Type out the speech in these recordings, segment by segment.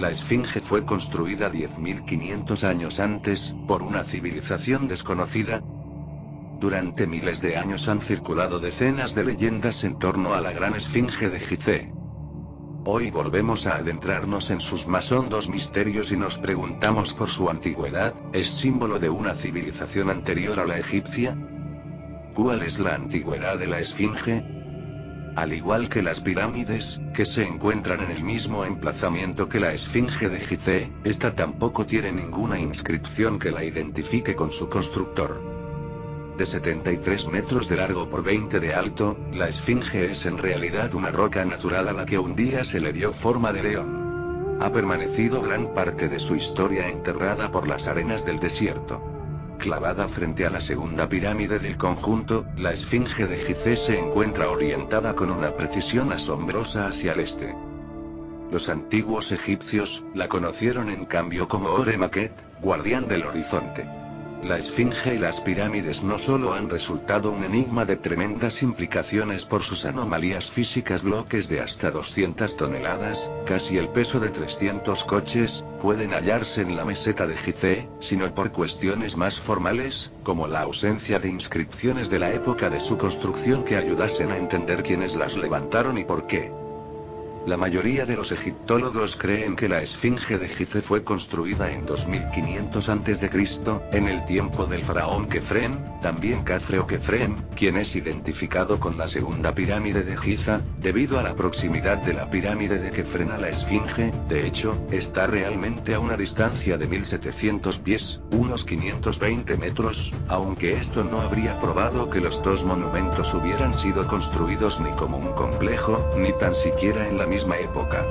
la Esfinge fue construida 10.500 años antes, por una civilización desconocida. Durante miles de años han circulado decenas de leyendas en torno a la gran Esfinge de Gizeh. Hoy volvemos a adentrarnos en sus más hondos misterios y nos preguntamos por su antigüedad. ¿Es símbolo de una civilización anterior a la egipcia? ¿Cuál es la antigüedad de la Esfinge? Al igual que las pirámides, que se encuentran en el mismo emplazamiento que la Esfinge de Gizeh, esta tampoco tiene ninguna inscripción que la identifique con su constructor. De 73 metros de largo por 20 de alto, la Esfinge es en realidad una roca natural a la que un día se le dio forma de león. Ha permanecido gran parte de su historia enterrada por las arenas del desierto. Clavada frente a la segunda pirámide del conjunto, la Esfinge de Gizeh se encuentra orientada con una precisión asombrosa hacia el este. Los antiguos egipcios la conocieron en cambio como Ore-Maket, guardián del horizonte. La Esfinge y las pirámides no solo han resultado un enigma de tremendas implicaciones por sus anomalías físicas, bloques de hasta 200 toneladas, casi el peso de 300 coches, pueden hallarse en la meseta de Gizeh, sino por cuestiones más formales, como la ausencia de inscripciones de la época de su construcción que ayudasen a entender quiénes las levantaron y por qué. La mayoría de los egiptólogos creen que la Esfinge de Gizeh fue construida en 2500 a.C., en el tiempo del faraón Kefren, también Khafre o Kefren, quien es identificado con la segunda pirámide de Giza, debido a la proximidad de la pirámide de Kefren a la Esfinge. De hecho, está realmente a una distancia de 1700 pies, unos 520 metros, aunque esto no habría probado que los dos monumentos hubieran sido construidos ni como un complejo, ni tan siquiera en la misma época.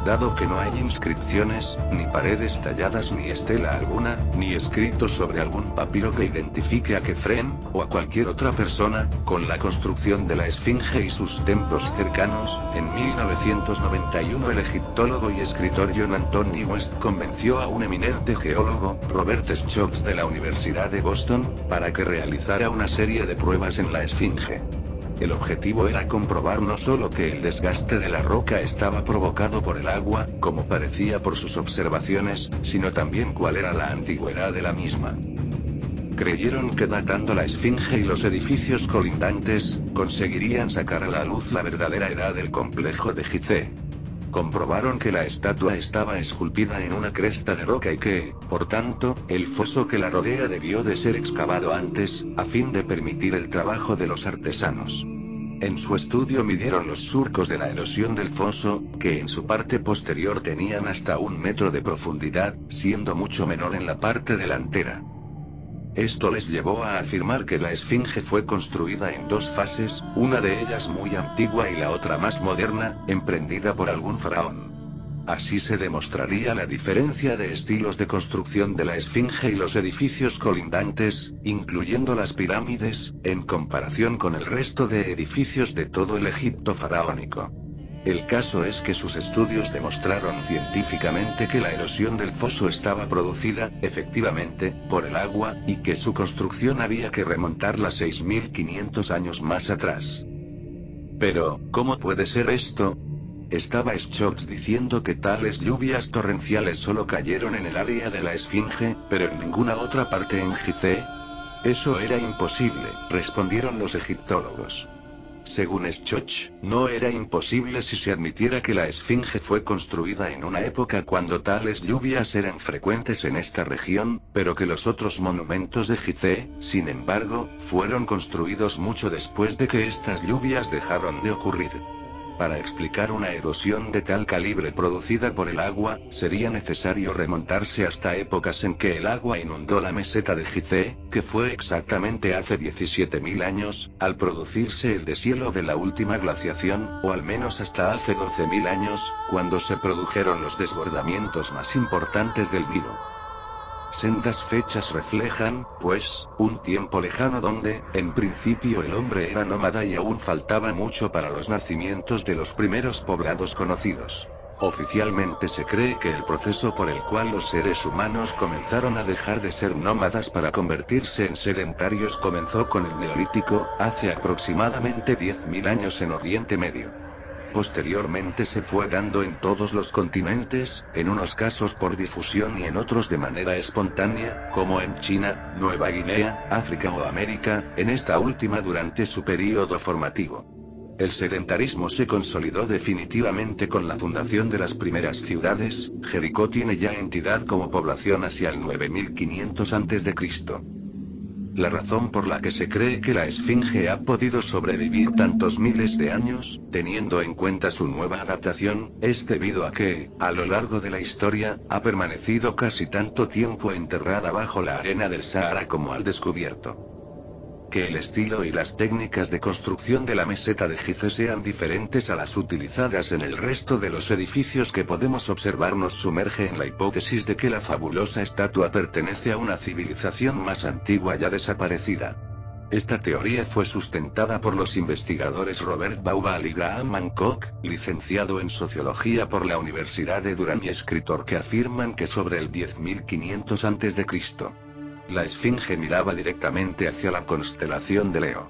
Dado que no hay inscripciones, ni paredes talladas ni estela alguna, ni escritos sobre algún papiro que identifique a Kefren, o a cualquier otra persona, con la construcción de la Esfinge y sus templos cercanos, en 1991 el egiptólogo y escritor John Anthony West convenció a un eminente geólogo, Robert Schultz de la Universidad de Boston, para que realizara una serie de pruebas en la Esfinge. El objetivo era comprobar no solo que el desgaste de la roca estaba provocado por el agua, como parecía por sus observaciones, sino también cuál era la antigüedad de la misma. Creyeron que datando la Esfinge y los edificios colindantes, conseguirían sacar a la luz la verdadera edad del complejo de Gizeh. Comprobaron que la estatua estaba esculpida en una cresta de roca y que, por tanto, el foso que la rodea debió de ser excavado antes, a fin de permitir el trabajo de los artesanos. En su estudio midieron los surcos de la erosión del foso, que en su parte posterior tenían hasta 1 metro de profundidad, siendo mucho menor en la parte delantera. Esto les llevó a afirmar que la Esfinge fue construida en 2 fases, una de ellas muy antigua y la otra más moderna, emprendida por algún faraón. Así se demostraría la diferencia de estilos de construcción de la Esfinge y los edificios colindantes, incluyendo las pirámides, en comparación con el resto de edificios de todo el Egipto faraónico. El caso es que sus estudios demostraron científicamente que la erosión del foso estaba producida, efectivamente, por el agua, y que su construcción había que remontarla 6500 años más atrás. Pero, ¿cómo puede ser esto? Estaba Schultz diciendo que tales lluvias torrenciales solo cayeron en el área de la Esfinge, pero en ninguna otra parte en Gizeh. Eso era imposible, respondieron los egiptólogos. Según Schultz, no era imposible si se admitiera que la Esfinge fue construida en una época cuando tales lluvias eran frecuentes en esta región, pero que los otros monumentos de Gizeh, sin embargo, fueron construidos mucho después de que estas lluvias dejaron de ocurrir. Para explicar una erosión de tal calibre producida por el agua, sería necesario remontarse hasta épocas en que el agua inundó la meseta de Gizeh, que fue exactamente hace 17.000 años, al producirse el deshielo de la última glaciación, o al menos hasta hace 12.000 años, cuando se produjeron los desbordamientos más importantes del Nilo. Sendas fechas reflejan, pues, un tiempo lejano donde, en principio el hombre era nómada y aún faltaba mucho para los nacimientos de los primeros poblados conocidos. Oficialmente se cree que el proceso por el cual los seres humanos comenzaron a dejar de ser nómadas para convertirse en sedentarios comenzó con el Neolítico, hace aproximadamente 10.000 años en Oriente Medio. Posteriormente se fue dando en todos los continentes, en unos casos por difusión y en otros de manera espontánea, como en China, Nueva Guinea, África o América, en esta última durante su período formativo. El sedentarismo se consolidó definitivamente con la fundación de las primeras ciudades. Jericó tiene ya entidad como población hacia el 9500 a.C. La razón por la que se cree que la Esfinge ha podido sobrevivir tantos miles de años, teniendo en cuenta su nueva adaptación, es debido a que, a lo largo de la historia, ha permanecido casi tanto tiempo enterrada bajo la arena del Sahara como al descubierto. Que el estilo y las técnicas de construcción de la meseta de Gizeh sean diferentes a las utilizadas en el resto de los edificios que podemos observar nos sumerge en la hipótesis de que la fabulosa estatua pertenece a una civilización más antigua ya desaparecida. Esta teoría fue sustentada por los investigadores Robert Bauval y Graham Hancock, licenciado en Sociología por la Universidad de Durham y escritor, que afirman que sobre el 10.500 a.C. la Esfinge miraba directamente hacia la constelación de Leo.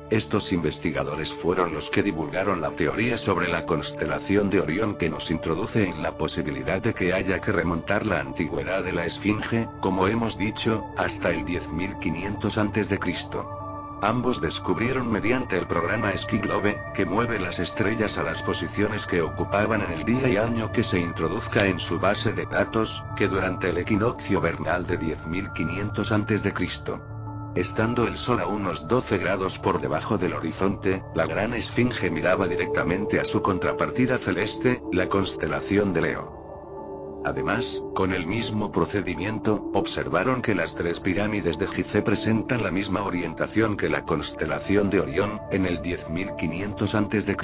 Estos investigadores fueron los que divulgaron la teoría sobre la constelación de Orión, que nos introduce en la posibilidad de que haya que remontar la antigüedad de la Esfinge, como hemos dicho, hasta el 10.500 a.C. Ambos descubrieron mediante el programa Sky Globe, que mueve las estrellas a las posiciones que ocupaban en el día y año que se introduzca en su base de datos, que durante el equinoccio vernal de 10.500 a.C., estando el Sol a unos 12 grados por debajo del horizonte, la gran Esfinge miraba directamente a su contrapartida celeste, la constelación de Leo. Además, con el mismo procedimiento, observaron que las tres pirámides de Gizeh presentan la misma orientación que la constelación de Orión, en el 10.500 a.C.,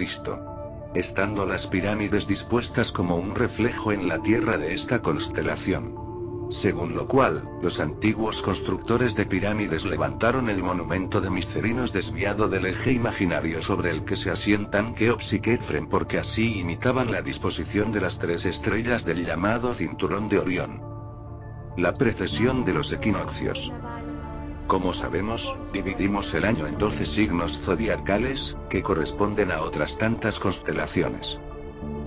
estando las pirámides dispuestas como un reflejo en la tierra de esta constelación. Según lo cual, los antiguos constructores de pirámides levantaron el monumento de Micerinos desviado del eje imaginario sobre el que se asientan Keops y Kefren, porque así imitaban la disposición de las tres estrellas del llamado cinturón de Orión. La precesión de los equinoccios. Como sabemos, dividimos el año en 12 signos zodiacales, que corresponden a otras tantas constelaciones.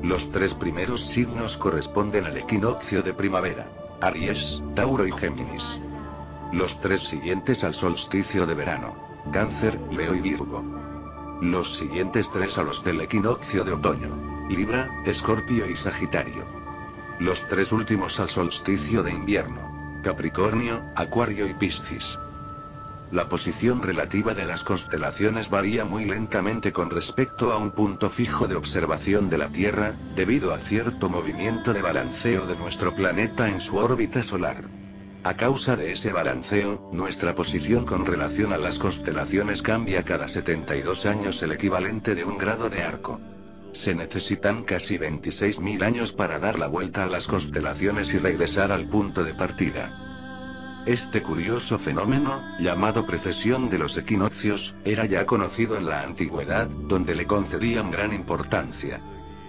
Los tres primeros signos corresponden al equinoccio de primavera: Aries, Tauro y Géminis. Los tres siguientes al solsticio de verano: Cáncer, Leo y Virgo. Los siguientes tres a los del equinoccio de otoño: Libra, Escorpio y Sagitario. Los tres últimos al solsticio de invierno: Capricornio, Acuario y Piscis. La posición relativa de las constelaciones varía muy lentamente con respecto a un punto fijo de observación de la Tierra, debido a cierto movimiento de balanceo de nuestro planeta en su órbita solar. A causa de ese balanceo, nuestra posición con relación a las constelaciones cambia cada 72 años, el equivalente de un grado de arco. Se necesitan casi 26.000 años para dar la vuelta a las constelaciones y regresar al punto de partida. Este curioso fenómeno, llamado precesión de los equinoccios, era ya conocido en la antigüedad, donde le concedían gran importancia.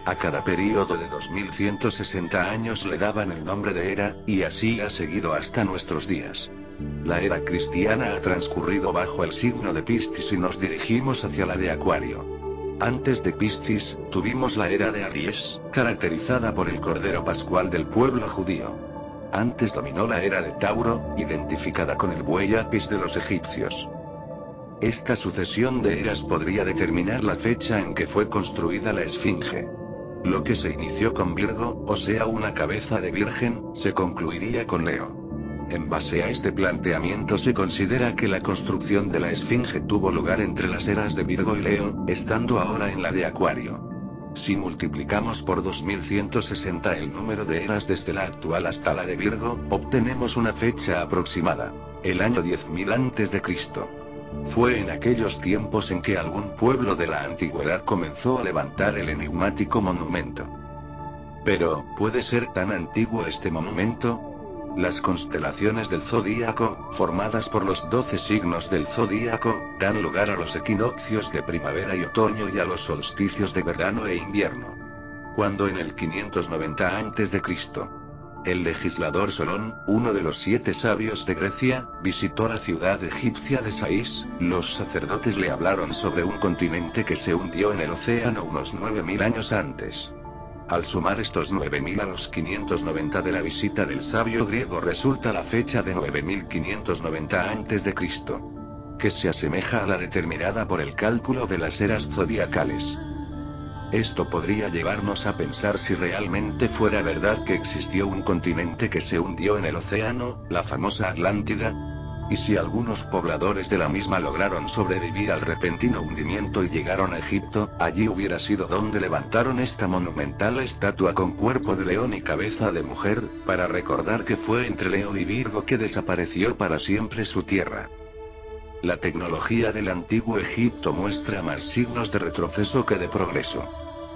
A cada período de 2160 años le daban el nombre de era, y así ha seguido hasta nuestros días. La era cristiana ha transcurrido bajo el signo de Piscis y nos dirigimos hacia la de Acuario. Antes de Piscis, tuvimos la era de Aries, caracterizada por el Cordero Pascual del pueblo judío. Antes dominó la era de Tauro, identificada con el buey Apis de los egipcios. Esta sucesión de eras podría determinar la fecha en que fue construida la Esfinge. Lo que se inició con Virgo, o sea una cabeza de virgen, se concluiría con Leo. En base a este planteamiento se considera que la construcción de la Esfinge tuvo lugar entre las eras de Virgo y Leo, estando ahora en la de Acuario. Si multiplicamos por 2160 el número de eras desde la actual hasta la de Virgo, obtenemos una fecha aproximada: el año 10.000 a.C. Fue en aquellos tiempos en que algún pueblo de la antigüedad comenzó a levantar el enigmático monumento. Pero, ¿puede ser tan antiguo este monumento? Las constelaciones del zodíaco, formadas por los 12 signos del zodíaco, dan lugar a los equinoccios de primavera y otoño y a los solsticios de verano e invierno. Cuando en el 590 a.C., El legislador Solón, uno de los 7 sabios de Grecia, visitó la ciudad egipcia de Sais. Los sacerdotes le hablaron sobre un continente que se hundió en el océano unos 9000 años antes. Al sumar estos 9000 a los 590 de la visita del sabio griego resulta la fecha de 9590 a.C., que se asemeja a la determinada por el cálculo de las eras zodiacales. Esto podría llevarnos a pensar si realmente fuera verdad que existió un continente que se hundió en el océano, la famosa Atlántida. Y si algunos pobladores de la misma lograron sobrevivir al repentino hundimiento y llegaron a Egipto, allí hubiera sido donde levantaron esta monumental estatua con cuerpo de león y cabeza de mujer, para recordar que fue entre Leo y Virgo que desapareció para siempre su tierra. La tecnología del antiguo Egipto muestra más signos de retroceso que de progreso.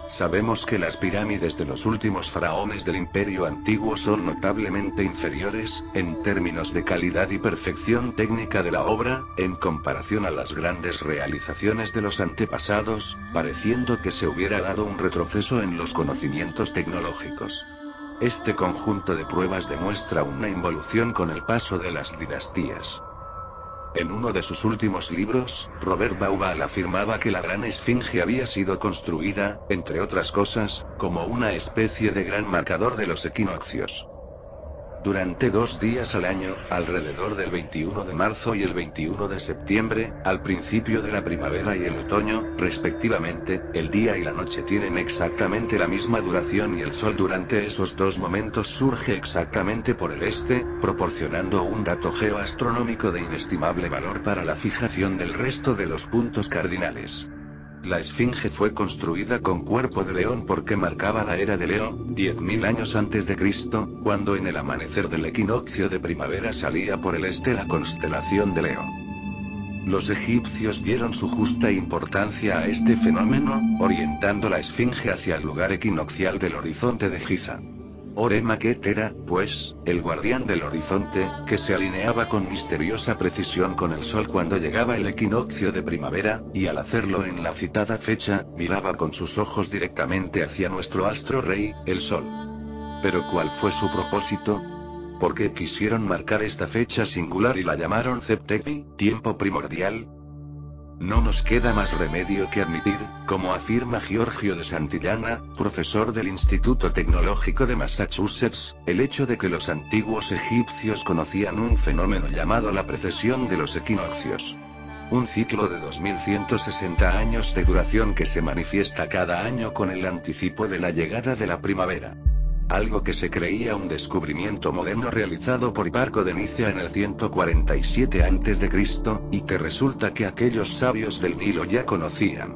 Sabemos que las pirámides de los últimos faraones del Imperio Antiguo son notablemente inferiores, en términos de calidad y perfección técnica de la obra, en comparación a las grandes realizaciones de los antepasados, pareciendo que se hubiera dado un retroceso en los conocimientos tecnológicos. Este conjunto de pruebas demuestra una involución con el paso de las dinastías. En uno de sus últimos libros, Robert Bauval afirmaba que la Gran Esfinge había sido construida, entre otras cosas, como una especie de gran marcador de los equinoccios. Durante 2 días al año, alrededor del 21 de marzo y el 21 de septiembre, al principio de la primavera y el otoño, respectivamente, el día y la noche tienen exactamente la misma duración y el sol durante esos 2 momentos surge exactamente por el este, proporcionando un dato geoastronómico de inestimable valor para la fijación del resto de los puntos cardinales. La Esfinge fue construida con cuerpo de león porque marcaba la era de Leo, 10.000 años antes de Cristo, cuando en el amanecer del equinoccio de primavera salía por el este la constelación de Leo. Los egipcios dieron su justa importancia a este fenómeno, orientando la Esfinge hacia el lugar equinoccial del horizonte de Giza. Ore-Maquet era, pues, el guardián del horizonte, que se alineaba con misteriosa precisión con el sol cuando llegaba el equinoccio de primavera, y al hacerlo en la citada fecha, miraba con sus ojos directamente hacia nuestro astro rey, el sol. ¿Pero cuál fue su propósito? ¿Por qué quisieron marcar esta fecha singular y la llamaron Septemri, tiempo primordial? No nos queda más remedio que admitir, como afirma Giorgio de Santillana, profesor del Instituto Tecnológico de Massachusetts, el hecho de que los antiguos egipcios conocían un fenómeno llamado la precesión de los equinoccios. Un ciclo de 2160 años de duración que se manifiesta cada año con el anticipo de la llegada de la primavera. Algo que se creía un descubrimiento moderno realizado por Hiparco de Nicea en el 147 a.C., y que resulta que aquellos sabios del Nilo ya conocían.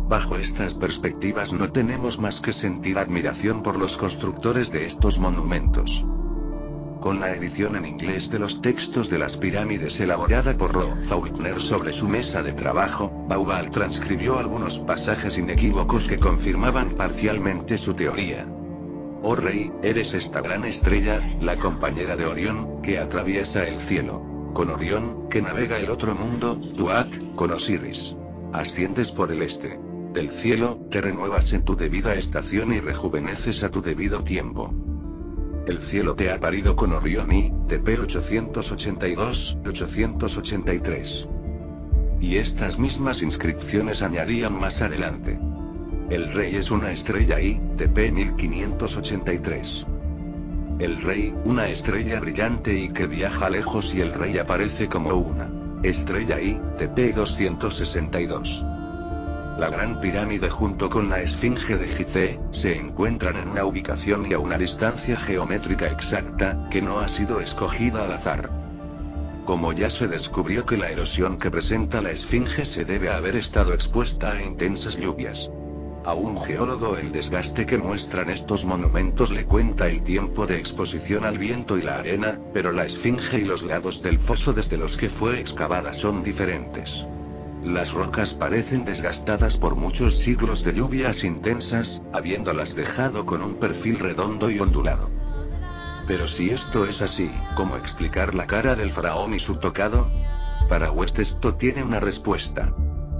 Bajo estas perspectivas no tenemos más que sentir admiración por los constructores de estos monumentos. Con la edición en inglés de los textos de las pirámides elaborada por Ro Faulkner sobre su mesa de trabajo, Bauval transcribió algunos pasajes inequívocos que confirmaban parcialmente su teoría. Oh rey, eres esta gran estrella, la compañera de Orión, que atraviesa el cielo. Con Orión, que navega el otro mundo, Tuat, con Osiris. Asciendes por el este del cielo, te renuevas en tu debida estación y rejuveneces a tu debido tiempo. El cielo te ha parido con Orión y, TP 882-883. Y estas mismas inscripciones añadían más adelante. El rey es una estrella y, TP 1583. El rey, una estrella brillante y que viaja lejos y el rey aparece como una estrella y, TP 262. La Gran Pirámide junto con la Esfinge de Gizeh, se encuentran en una ubicación y a una distancia geométrica exacta, que no ha sido escogida al azar. Como ya se descubrió que la erosión que presenta la Esfinge se debe a haber estado expuesta a intensas lluvias. A un geólogo el desgaste que muestran estos monumentos le cuenta el tiempo de exposición al viento y la arena, pero la Esfinge y los lados del foso desde los que fue excavada son diferentes. Las rocas parecen desgastadas por muchos siglos de lluvias intensas, habiéndolas dejado con un perfil redondo y ondulado. Pero si esto es así, ¿cómo explicar la cara del faraón y su tocado? Para West esto tiene una respuesta.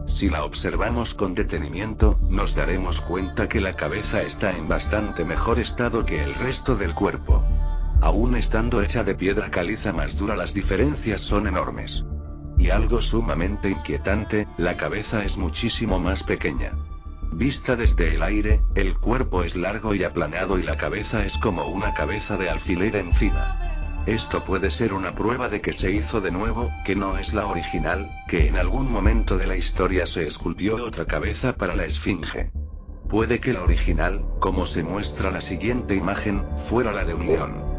Si la observamos con detenimiento, nos daremos cuenta que la cabeza está en bastante mejor estado que el resto del cuerpo. Aún estando hecha de piedra caliza más dura, las diferencias son enormes. Y algo sumamente inquietante, la cabeza es muchísimo más pequeña. Vista desde el aire, el cuerpo es largo y aplanado y la cabeza es como una cabeza de alfiler encima. Esto puede ser una prueba de que se hizo de nuevo, que no es la original, que en algún momento de la historia se esculpió otra cabeza para la esfinge. Puede que la original, como se muestra la siguiente imagen, fuera la de un león.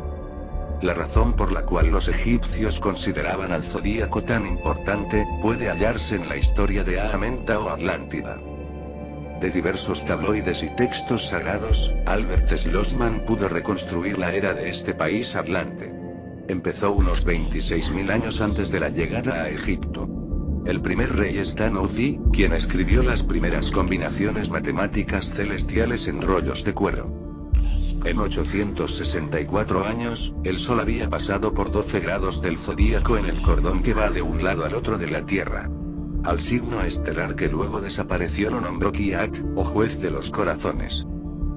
La razón por la cual los egipcios consideraban al zodíaco tan importante, puede hallarse en la historia de Aamenta o Atlántida. De diversos tabloides y textos sagrados, Albert Schlossman pudo reconstruir la era de este país atlante. Empezó unos 26.000 años antes de la llegada a Egipto. El primer rey es Tanofi, quien escribió las primeras combinaciones matemáticas celestiales en rollos de cuero. En 864 años, el Sol había pasado por 12 grados del zodíaco en el cordón que va de un lado al otro de la Tierra. Al signo estelar que luego desapareció lo nombró Kiat, o juez de los corazones.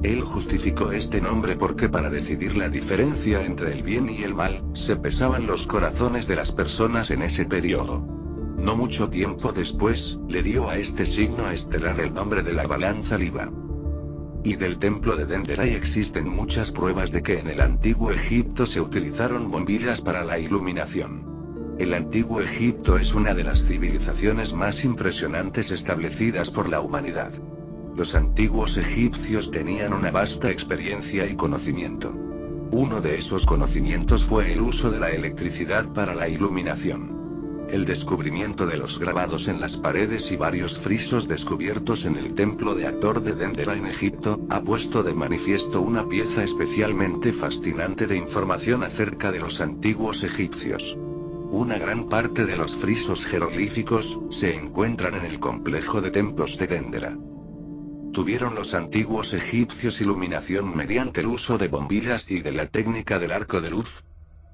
Él justificó este nombre porque para decidir la diferencia entre el bien y el mal, se pesaban los corazones de las personas en ese periodo. No mucho tiempo después, le dio a este signo estelar el nombre de la balanza Liba. Y del templo de Denderai existen muchas pruebas de que en el antiguo Egipto se utilizaron bombillas para la iluminación. El antiguo Egipto es una de las civilizaciones más impresionantes establecidas por la humanidad. Los antiguos egipcios tenían una vasta experiencia y conocimiento. Uno de esos conocimientos fue el uso de la electricidad para la iluminación. El descubrimiento de los grabados en las paredes y varios frisos descubiertos en el templo de Hathor de Dendera en Egipto, ha puesto de manifiesto una pieza especialmente fascinante de información acerca de los antiguos egipcios. Una gran parte de los frisos jeroglíficos se encuentran en el complejo de templos de Dendera. ¿Tuvieron los antiguos egipcios iluminación mediante el uso de bombillas y de la técnica del arco de luz?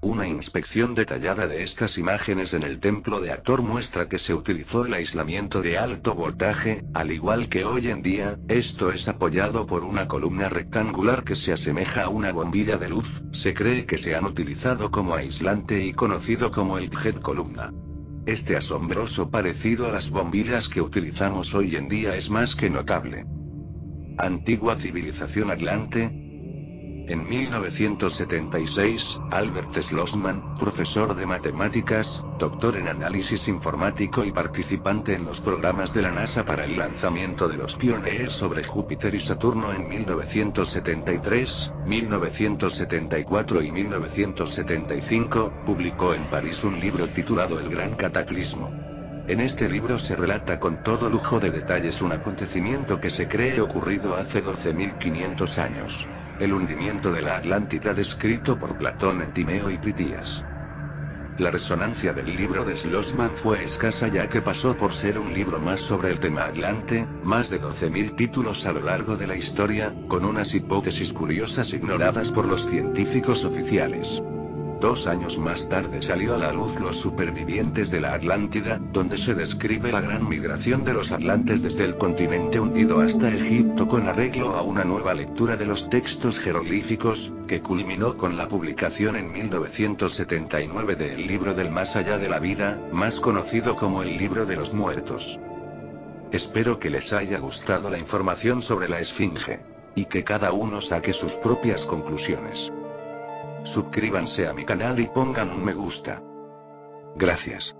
Una inspección detallada de estas imágenes en el templo de Hathor muestra que se utilizó el aislamiento de alto voltaje, al igual que hoy en día. Esto es apoyado por una columna rectangular que se asemeja a una bombilla de luz. Se cree que se han utilizado como aislante y conocido como el jet columna. Este asombroso parecido a las bombillas que utilizamos hoy en día es más que notable. Antigua civilización atlante. En 1976, Albert Schlossman, profesor de matemáticas, doctor en análisis informático y participante en los programas de la NASA para el lanzamiento de los Pioneer sobre Júpiter y Saturno en 1973, 1974 y 1975, publicó en París un libro titulado El Gran Cataclismo. En este libro se relata con todo lujo de detalles un acontecimiento que se cree ocurrido hace 12.500 años. El hundimiento de la Atlántida descrito por Platón en Timeo y Critías. La resonancia del libro de Schlossman fue escasa ya que pasó por ser un libro más sobre el tema atlante, más de 12.000 títulos a lo largo de la historia, con unas hipótesis curiosas ignoradas por los científicos oficiales. 2 años más tarde salió a la luz Los supervivientes de la Atlántida, donde se describe la gran migración de los atlantes desde el continente hundido hasta Egipto con arreglo a una nueva lectura de los textos jeroglíficos, que culminó con la publicación en 1979 de El libro del más allá de la vida, más conocido como el libro de los muertos. Espero que les haya gustado la información sobre la Esfinge. Y que cada uno saque sus propias conclusiones. Suscríbanse a mi canal y pongan un me gusta. Gracias.